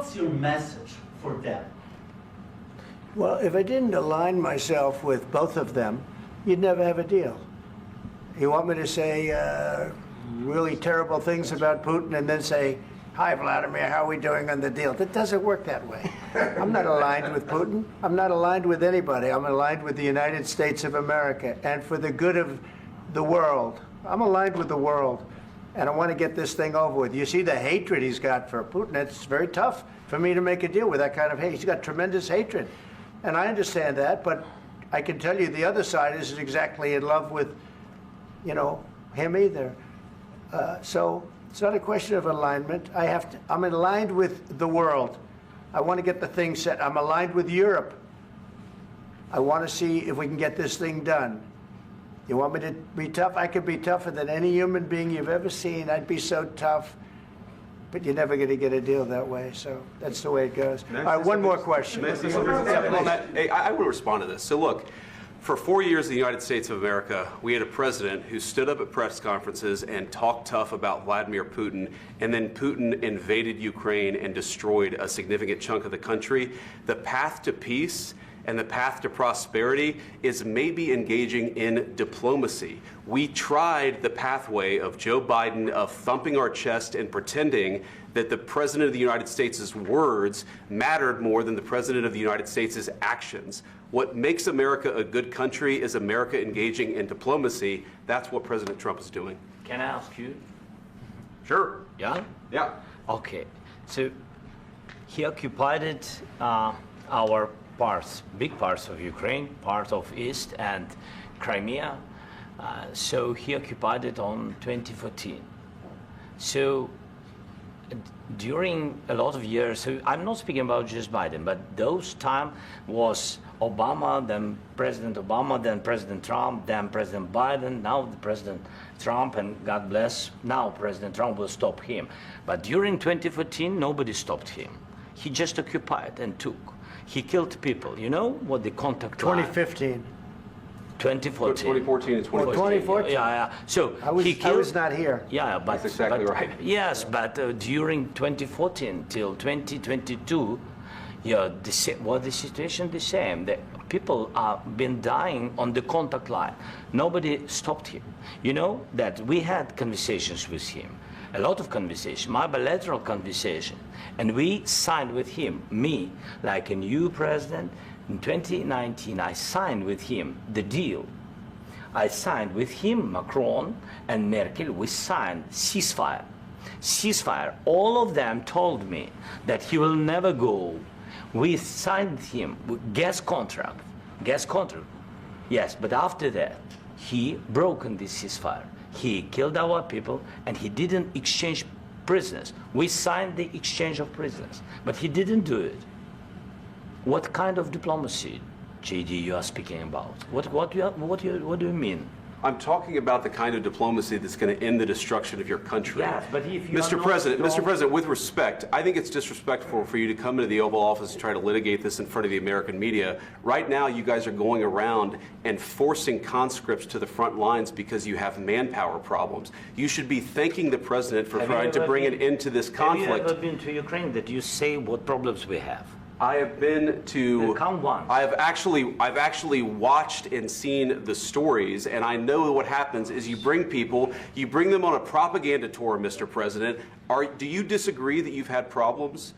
what's your message for them? Well, if I didn't align myself with both of them, you'd never have a deal. You want me to say really terrible things about Putin and then say, "Hi, Vladimir, how are we doing on the deal?" That doesn't work that way. I'm not aligned with Putin. I'm not aligned with anybody. I'm aligned with the United States of America and for the good of the world. I'm aligned with the world, and I want to get this thing over with. You see the hatred he's got for Putin. It's very tough for me to make a deal with that kind of hate. He's got tremendous hatred, and I understand that, but I can tell you the other side isn't exactly in love with, you know, him either. So it's not a question of alignment. I'm aligned with the world. I want to get the thing set. I'm aligned with Europe. I want to see if we can get this thing done. You want me to be tough? I could be tougher than any human being you've ever seen. I'd be so tough. But you're never going to get a deal that way. So that's the way it goes. All right, one more question. I want to respond to this. So look, for 4 years in the United States of America, we had a president who stood up at press conferences and talked tough about Vladimir Putin, and then Putin invaded Ukraine and destroyed a significant chunk of the country. The path to peace and the path to prosperity is maybe engaging in diplomacy. We tried the pathway of Joe Biden of thumping our chest and pretending that the President of the United States' words mattered more than the President of the United States' actions. What makes America a good country is America engaging in diplomacy. That's what President Trump is doing. Can I ask you? Sure. Yeah? Yeah. Okay. So he occupied our parts, big parts of Ukraine, part of East and Crimea. So he occupied it on 2014. So during a lot of years, so I'm not speaking about just Biden, but those time was Obama, then President Obama, then President Trump, then President Biden, now the President Trump, and God bless, now President Trump will stop him. But during 2014, nobody stopped him. He just occupied and took. He killed people. You know what the contact 2015. 2014. 2014 and 2014. 2014. Yeah. So I was not here. Yeah, but that's exactly right. Yes, but during 2014 till 2022, yeah, the situation the same. The people have been dying on the contact line. Nobody stopped him. You know that we had conversations with him, a lot of conversation, my bilateral conversation, and we signed with him, me, like a new president. In 2019, I signed with him the deal. I signed with him, Macron and Merkel, we signed ceasefire. Ceasefire. All of them told me that he will never go. We signed him with gas contract. Gas contract. Yes, but after that, he broken this ceasefire. He killed our people and he didn't exchange prisoners. We signed the exchange of prisoners, but he didn't do it. What kind of diplomacy, JD, you are speaking about? What do you mean? I'm talking about the kind of diplomacy that's going to end the destruction of your country. Yes, but if you Mr. President, with respect, I think it's disrespectful for you to come into the Oval Office and try to litigate this in front of the American media. Right now, you guys are going around and forcing conscripts to the front lines because you have manpower problems. You should be thanking the President for trying to bring an end to this conflict. Have you ever been to Ukraine that you say what problems we have? I have been to. Count once. I've actually watched and seen the stories, and I know what happens is you bring people, you bring them on a propaganda tour, Mr. President. Do you disagree that you've had problems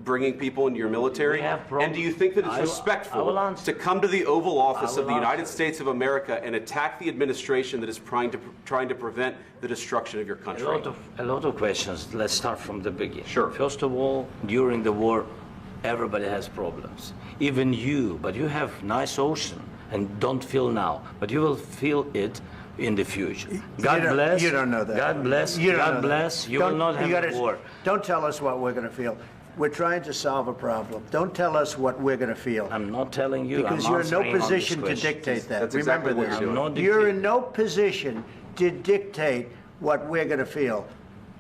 bringing people into your military? We have problems. And do you think that it's respectful to come to the Oval Office of the United States of America and attack the administration that is trying to prevent the destruction of your country? A lot of questions. Let's start from the beginning. Sure. First of all, during the war, everybody has problems, even you, but you have nice ocean and don't feel now, but you will feel it in the future. God bless. You don't know that. God bless. God bless. You will not have a war. Don't tell us what we're going to feel. We're trying to solve a problem. Don't tell us what we're going to feel. I'm not telling you. Because you're in no position to dictate that. That's Remember exactly this. You're in no position to dictate what we're going to feel.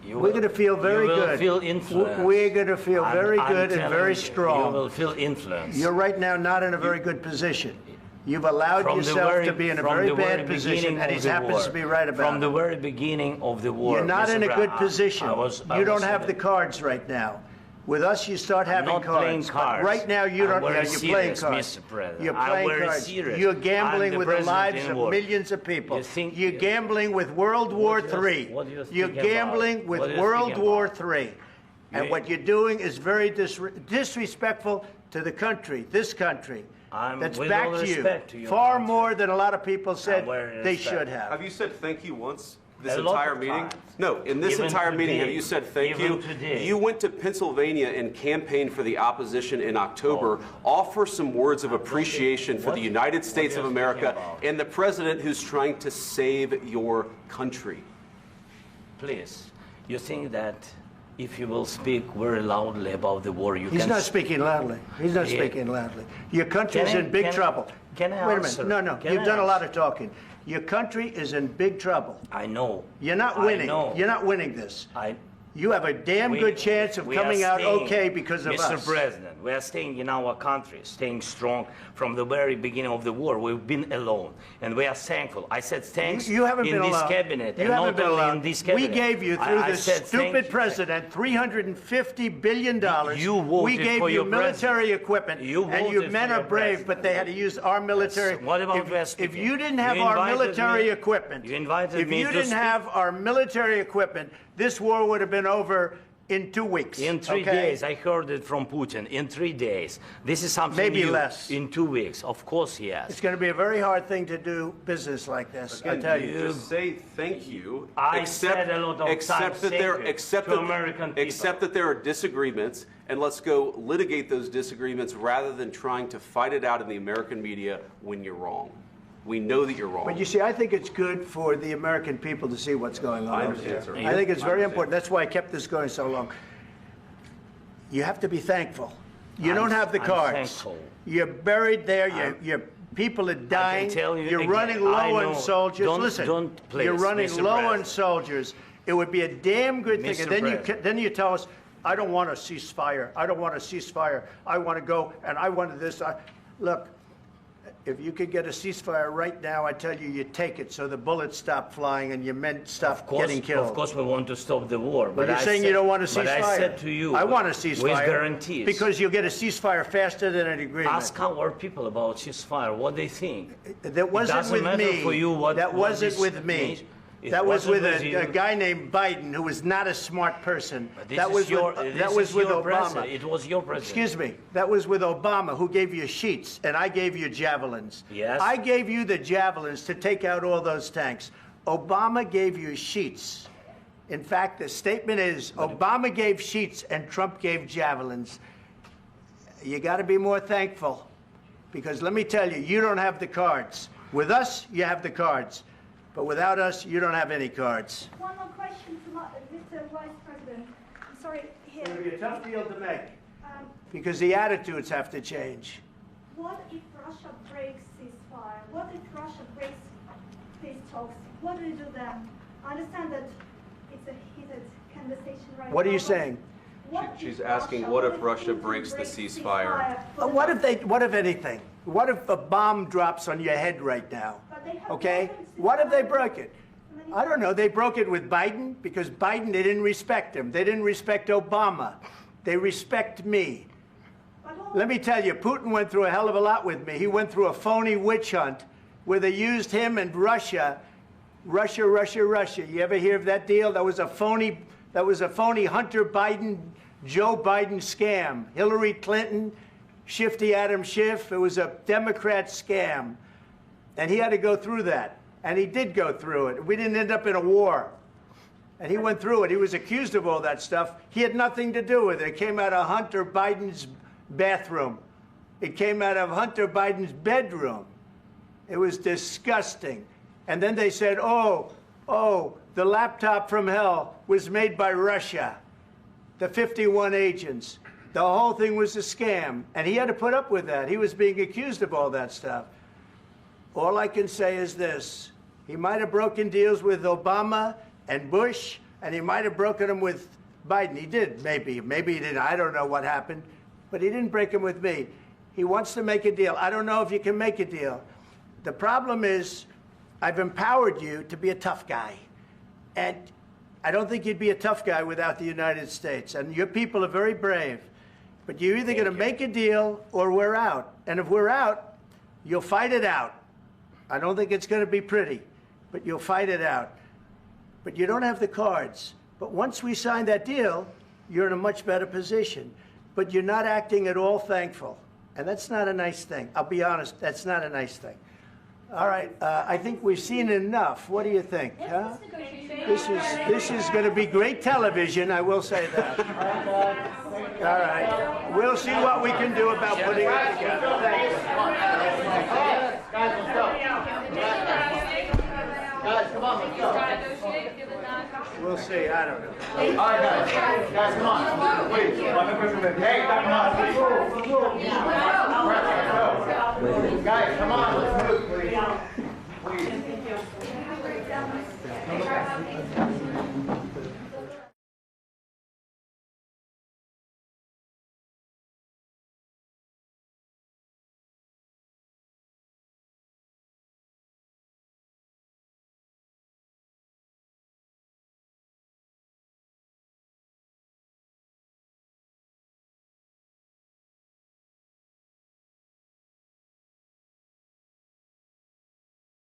We're going to feel very good. You will feel influence. We're going to feel very good and very strong. You will feel influence. You're right now not in a very good position. You've allowed yourself to be in a very bad position, and he happens to be right about it. From the very beginning of the war. You're not in a good position. You don't have the cards right now. With us, you start having not cards. playing But cards. right now, you don't. I'm very You're playing serious, cards. Mr. President. You're I'm playing very cards. serious. You're I'm gambling the with the president lives in of war. millions of people. You think- You're gambling with World War What do you- III. what do you You're think about? gambling with What do you World think War about? III. And You- what you're doing is very disrespectful to the country, this country. That's with back all to you. respect to your Far country. more than a lot of people said very they respect. should have. Have you said thank you once this A lot entire of meeting? times. No, in this Even entire meeting, have today. you said thank Even you? today. You went to Pennsylvania and campaigned for the opposition in October. Offer some words of appreciation for the United States of you America speaking about? and the president who's trying to save your country. Please, you think that if you will speak very loudly about the war, you He's can... not speaking loudly. He's not Yeah. speaking loudly. Your country's Can I- in big can I- trouble. can I Wait a answer? minute. No, Can you've I done a lot answer? of talking. Your country is in big trouble. I know. You're not I winning. know. You're not winning this. I, You have a damn we- good chance of we are coming out staying, okay because of Mr. us. President, we are staying in our country, staying strong from the very beginning of the war. We've been alone, and we are thankful. I said thanks You haven't in been this alone. cabinet, You and haven't not been only alone. in this We cabinet. gave you, through I this said thank stupid you. president, $350 billion. You voted we gave for you your military president. equipment, You and your voted men for are your brave, president. but they had to use our military. What about if, West if speaking? you didn't have You our invited military me- equipment, you invited if me you to didn't speak. have our military equipment, this war would have been over in 2 weeks. In 3 okay? days, I heard it from Putin. In 3 days, this is something Maybe new. less. In 2 weeks, of course, yes. It's going to be a very hard thing to do business like this, I tell you. Just say thank you. I said a lot of accept times that thank there, you accept to that, American people. accept that there are disagreements, and let's go litigate those disagreements rather than trying to fight it out in the American media when you're wrong. We know that you're wrong. But you see, I think it's good for the American people to see what's going on. I over understand, there. sir. I think it's I very understand. important. That's why I kept this going so long. You have to be thankful. You don't have the I'm cards. thankful. You're buried there. Your people are dying. tell you You're again, running I low on know. soldiers. Don't- Listen, don't, please, you're running Mr. low on President. soldiers. It would be a damn good thing. Mr. And then President. then you tell us, I don't want a ceasefire. I don't want a ceasefire. I want to go and I wanted this. Look. If you could get a ceasefire right now, I tell you, you take it so the bullets stop flying and your men stop getting killed. Of course, we want to stop the war. But you're saying you don't want a ceasefire. But I said to you, I want a ceasefire. with guarantees. Because you'll get a ceasefire faster than an agreement. Ask our people about ceasefire, what they think. That wasn't doesn't with matter me. for you what- that what wasn't this with me. means. It That was wasn't with with a you. guy named Biden, who was not a smart person. But this That is was your, with, this that was is with your Obama. president. It was your president. Excuse me. That was with Obama, who gave you sheets, and I gave you javelins. Yes. I gave you the javelins to take out all those tanks. Obama gave you sheets. In fact, the statement is Obama gave sheets and Trump gave javelins. You got to be more thankful, because let me tell you, you don't have the cards. With us, you have the cards. But without us, you don't have any cards. One more question to Mr. Vice President. I'm sorry, It's going to here. be a tough deal to make, Um, because the attitudes have to change. what if Russia breaks ceasefire? What if Russia breaks peace talks? What do you do then? I understand that it's a heated conversation right now. What are you but saying? what She's if asking, what if Russia Putin breaks the breaks ceasefire? for the What if Russians? what if anything? What if a bomb drops on your head right now? But they have Okay? broken What if they ceasefire broke it? many I don't know. They broke it with Biden because Biden, they didn't respect him. They didn't respect Obama. They respect me. But all- Let me tell you, Putin went through a hell of a lot with me. He went through a phony witch hunt where they used him and Russia. Russia. You ever hear of that deal? That was a phony Hunter Biden, Joe Biden scam. Hillary Clinton, Shifty Adam Schiff. It was a Democrat scam. And he had to go through that. And he did go through it. We didn't end up in a war. And he went through it. He was accused of all that stuff. He had nothing to do with it. It came out of Hunter Biden's bathroom. It came out of Hunter Biden's bedroom. It was disgusting. And then they said, oh, the laptop from hell was made by Russia. The 51 agents. The whole thing was a scam. And he had to put up with that. He was being accused of all that stuff. All I can say is this. He might have broken deals with Obama and Bush, and he might have broken them with Biden. He did, maybe. Maybe he didn't. I don't know what happened. But he didn't break them with me. He wants to make a deal. I don't know if you can make a deal. The problem is I've empowered you to be a tough guy. And I don't think you'd be a tough guy without the United States. And your people are very brave. But you're either going to make a deal or we're out. And if we're out, you'll fight it out. I don't think it's going to be pretty, but you'll fight it out. But you don't have the cards. But once we sign that deal, you're in a much better position. But you're not acting at all thankful. And that's not a nice thing. I'll be honest, that's not a nice thing. All right, I think we've seen enough. What do you think? Huh? This is going to be great television, I will say that. All right. We'll see what we can do about putting it together. Thank you. Guys, let's go. Guys, come on, let's go. We'll see, I don't know. All right, guys, come on. Please. Hey, come on, please. Guys, come on, let's move, please. Please.